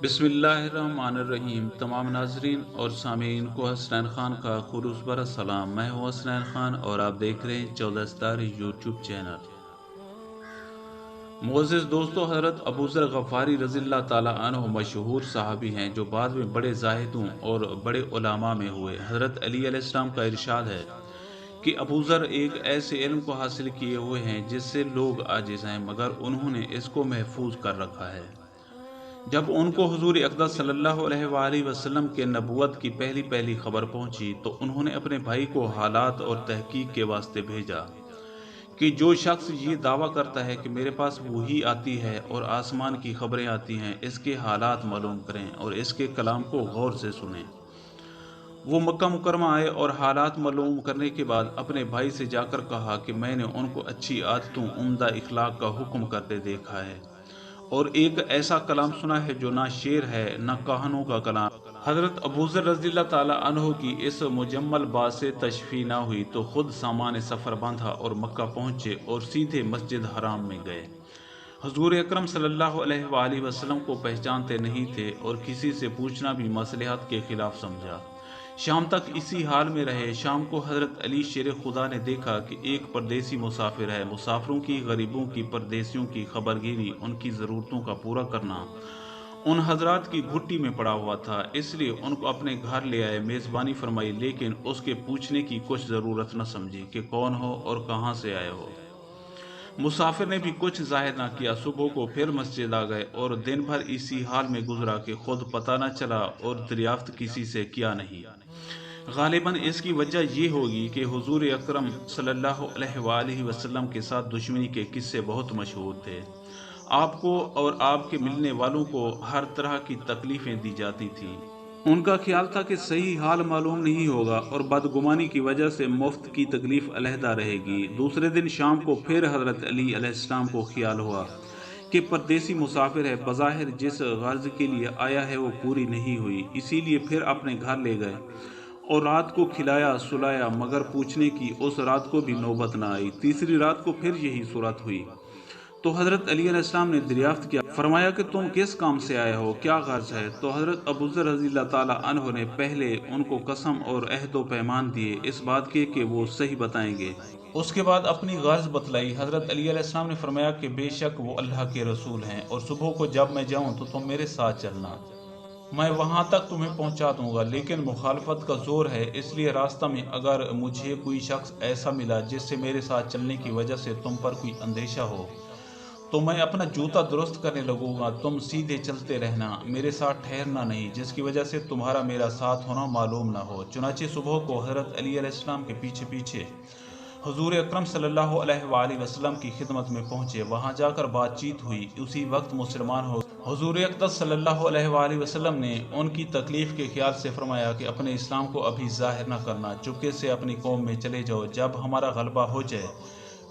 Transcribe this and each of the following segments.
بسم اللہ الرحمن الرحیم۔ تمام ناظرین اور سامعین کو حسنین خان کا خلوص بھرا سلام۔ میں ہوں حسنین خان اور آپ دیکھ رہے ہیں 14 ستارے یوٹیوب چینل۔ معزز دوستو، حضرت ابوذر غفاری رضی اللہ تعالیٰ عنہ مشہور صحابی ہیں جو بعد میں بڑے زاہدوں اور بڑے علماء میں ہوئے۔ حضرت علی علیہ السلام کا ارشاد ہے کہ ابوذر ایک ایسے علم کو حاصل کیے ہوئے ہیں جس سے لوگ عاجز ہیں، مگر انہوں نے اس کو محفوظ کر رکھا ہے۔ جب ان کو حضور اقدس صلی اللہ علیہ وآلہ وسلم کے نبوت کی پہلی خبر پہنچی تو انہوں نے اپنے بھائی کو حالات اور تحقیق کے واسطے بھیجا کہ جو شخص یہ دعویٰ کرتا ہے کہ میرے پاس وحی آتی ہے اور آسمان کی خبریں آتی ہیں، اس کے حالات معلوم کریں اور اس کے کلام کو غور سے سنیں۔ وہ مکہ مکرمہ آئے اور حالات معلوم کرنے کے بعد اپنے بھائی سے جا کر کہا کہ میں نے ان کو اچھی عادتوں، عمدہ اخلاق کا حکم کرتے دیکھا ہے اور ایک ایسا کلام سنا ہے جو نہ شعر ہے نہ کہانوں کا کلام۔ حضرت ابوذر رضی اللہ تعالیٰ عنہ کی اس مجمل بات سے تشفی نہ ہوئی تو خود سامان سفر باندھا اور مکہ پہنچے اور سیدھے مسجد حرام میں گئے۔ حضور اکرم صلی اللہ علیہ وآلہ وسلم کو پہچانتے نہیں تھے اور کسی سے پوچھنا بھی مصلحت کے خلاف سمجھا۔ شام تک اسی حال میں رہے۔ شام کو حضرت علی شیر خدا نے دیکھا کہ ایک پردیسی مسافر ہے۔ مسافروں کی، غریبوں کی، پردیسیوں کی خبرگیری، ان کی ضرورتوں کا پورا کرنا ان حضرات کی گھٹی میں پڑا ہوا تھا، اس لیے ان کو اپنے گھر لے آئے، میزبانی فرمائی، لیکن اس کے پوچھنے کی کچھ ضرورت نہ سمجھی کہ کون ہو اور کہاں سے آئے ہو۔ مسافر نے بھی کچھ ظاہر نہ کیا۔ صبح کو پھر مسجد آ گئے اور دن بھر اسی حال میں گزرا کہ خود پتہ نہ چلا اور دریافت کسی سے کیا نہیں۔ غالباً اس کی وجہ یہ ہوگی کہ حضور اکرم صلی اللہ علیہ وآلہ وسلم کے ساتھ دشمنی کے قصے بہت مشہور تھے۔ آپ کو اور آپ کے ملنے والوں کو ہر طرح کی تکلیفیں دی جاتی تھیں۔ ان کا خیال تھا کہ صحیح حال معلوم نہیں ہوگا اور بدگمانی کی وجہ سے مفت کی تکلیف علیحدہ رہے گی۔ دوسرے دن شام کو پھر حضرت علی علیہ السلام کو خیال ہوا کہ پردیسی مسافر ہے، بظاہر جس غرض کے لیے آیا ہے وہ پوری نہیں ہوئی، اسی لیے پھر اپنے گھر لے گئے اور رات کو کھلایا سلایا، مگر پوچھنے کی اس رات کو بھی نوبت نہ آئی۔ تیسری رات کو پھر یہی صورت ہوئی تو حضرت علی علیہ السلام نے دریافت کیا، فرمایا کہ تم کس کام سے آئے ہو، کیا غرض ہے؟ تو حضرت ابوذر رضی اللہ تعالیٰ عنہ نے پہلے ان کو قسم اور عہد و پیمان دیے اس بات کے کہ وہ صحیح بتائیں گے۔ اس کے بعد اپنی غرض بتلائی۔ حضرت علی علیہ السلام نے فرمایا کہ بے شک وہ اللہ کے رسول ہیں اور صبح کو جب میں جاؤں تو تم میرے ساتھ چلنا، میں وہاں تک تمہیں پہنچا دوں گا، لیکن مخالفت کا زور ہے، اس لیے راستہ میں اگر مجھے کوئی شخص ایسا ملا جس سے میرے ساتھ چلنے کی وجہ سے تم پر کوئی اندیشہ ہو تو میں اپنا جوتا درست کرنے لگوں گا، تم سیدھے چلتے رہنا، میرے ساتھ ٹھہرنا نہیں، جس کی وجہ سے تمہارا میرا ساتھ ہونا معلوم نہ ہو۔ چنانچہ صبح کو حضرت علی علیہ السلام کے پیچھے پیچھے حضور اکرم صلی اللہ علیہ وآلہ وسلم کی خدمت میں پہنچے۔ وہاں جا کر بات چیت ہوئی، اسی وقت مسلمان ہو۔ حضور اقدس صلی اللہ علیہ وآلہ وسلم نے ان کی تکلیف کے خیال سے فرمایا کہ اپنے اسلام کو ابھی ظاہر نہ کرنا، چپکے سے اپنی قوم میں چلے جاؤ، جب ہمارا غلبہ ہو جائے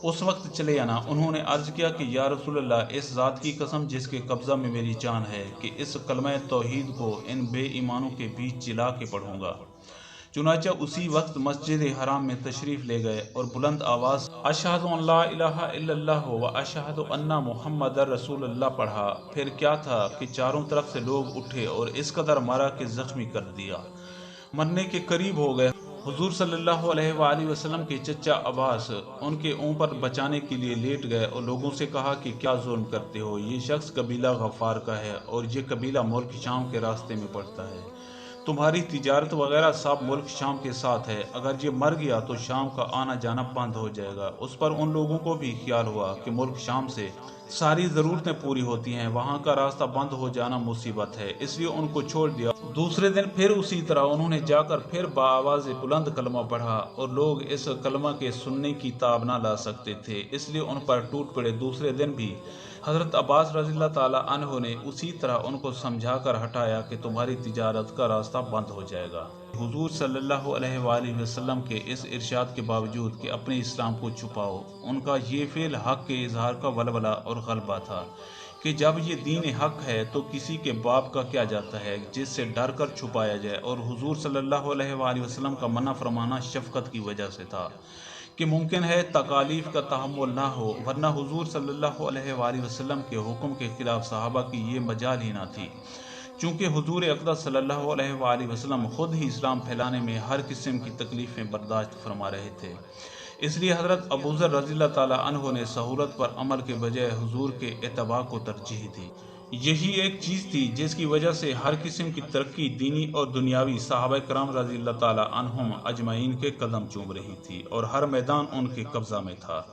اس وقت چلے آنا۔ انہوں نے عرض کیا کہ یا رسول اللہ، اس ذات کی قسم جس کے قبضہ میں میری جان ہے کہ اس کلمہ توحید کو ان بے ایمانوں کے بیچ جلا کے پڑھوں گا۔ چنانچہ اسی وقت مسجد حرام میں تشریف لے گئے اور بلند آواز اشہد ان لا الہ الا اللہ و اشہد ان محمد رسول اللہ پڑھا۔ پھر کیا تھا کہ چاروں طرف سے لوگ اٹھے اور اس قدر مارا کہ زخمی کر دیا، مرنے کے قریب ہو گئے۔ حضور صلی اللہ علیہ وآلہ وسلم کے چچا عباس ان کے اوپر بچانے کے لیے لیٹ گئے اور لوگوں سے کہا کہ کیا ظلم کرتے ہو، یہ شخص قبیلہ غفار کا ہے اور یہ قبیلہ ملک شام کے راستے میں پڑتا ہے، تمہاری تجارت وغیرہ سب ملک شام کے ساتھ ہے، اگر یہ مر گیا تو شام کا آنا جانا بند ہو جائے گا۔ اس پر ان لوگوں کو بھی خیال ہوا کہ ملک شام سے ساری ضرورتیں پوری ہوتی ہیں، وہاں کا راستہ بند ہو جانا مصیبت ہے، اس لیے ان کو چھوڑ دیا۔ دوسرے دن پھر اسی طرح انہوں نے جا کر پھر بآواز بلند کلمہ پڑھا اور لوگ اس کلمہ کے سننے کی تاب نہ لا سکتے تھے، اس لیے ان پر ٹوٹ پڑے۔ دوسرے دن بھی حضرت عباس رضی اللہ تعالیٰ عنہ نے اسی طرح ان کو سمجھا کر ہٹایا کہ تمہاری تجارت کا راستہ بند ہو جائے گا۔ حضور صلی اللہ علیہ وآلہ وسلم کے اس ارشاد کے باوجود کہ اپنے اسلام کو چھپاؤ، ان کا یہ فعل حق کے اظہار کا ولولہ اور غلبہ تھا کہ جب یہ دین حق ہے تو کسی کے باپ کا کیا جاتا ہے جس سے ڈر کر چھپایا جائے، اور حضور صلی اللہ علیہ وآلہ وسلم کا منع فرمانا شفقت کی وجہ سے تھا کہ ممکن ہے تکالیف کا تحمل نہ ہو، ورنہ حضور صلی اللہ علیہ وآلہ وسلم کے حکم کے خلاف صحابہ کی یہ مجال ہی نہ تھی۔ چونکہ حضور اقدس صلی اللہ علیہ وآلہ وسلم خود ہی اسلام پھیلانے میں ہر قسم کی تکلیفیں برداشت فرما رہے تھے، اس لیے حضرت ابوذر رضی اللہ تعالیٰ عنہ نے سہولت پر عمل کے بجائے حضور کے اتباع کو ترجیح دی۔ یہی ایک چیز تھی جس کی وجہ سے ہر قسم کی ترقی دینی اور دنیاوی صحابہ کرام رضی اللہ تعالیٰ عنہم اجمعین کے قدم چوم رہی تھی اور ہر میدان ان کے قبضہ میں تھا۔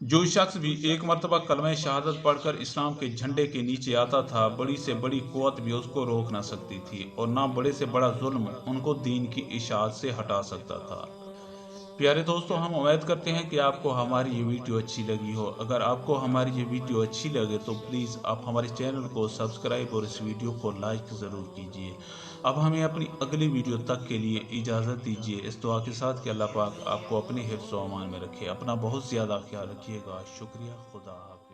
جو شخص بھی ایک مرتبہ کلمہ شہادت پڑھ کر اسلام کے جھنڈے کے نیچے آتا تھا، بڑی سے بڑی قوت بھی اس کو روک نہ سکتی تھی اور نہ بڑے سے بڑا ظلم ان کو دین کی اشاعت سے ہٹا سکتا تھا۔ پیارے دوستو، ہم امید کرتے ہیں کہ آپ کو ہماری یہ ویڈیو اچھی لگی ہو۔ اگر آپ کو ہماری یہ ویڈیو اچھی لگے تو پلیز آپ ہمارے چینل کو سبسکرائب اور اس ویڈیو کو لائک ضرور کیجیے۔ اب ہمیں اپنی اگلی ویڈیو تک کے لیے اجازت دیجیے، اس دعا کے ساتھ کہ اللہ پاک آپ کو اپنے حفظ و امان میں رکھے۔ اپنا بہت زیادہ خیال رکھیے گا۔ شکریہ، خدا حافظ۔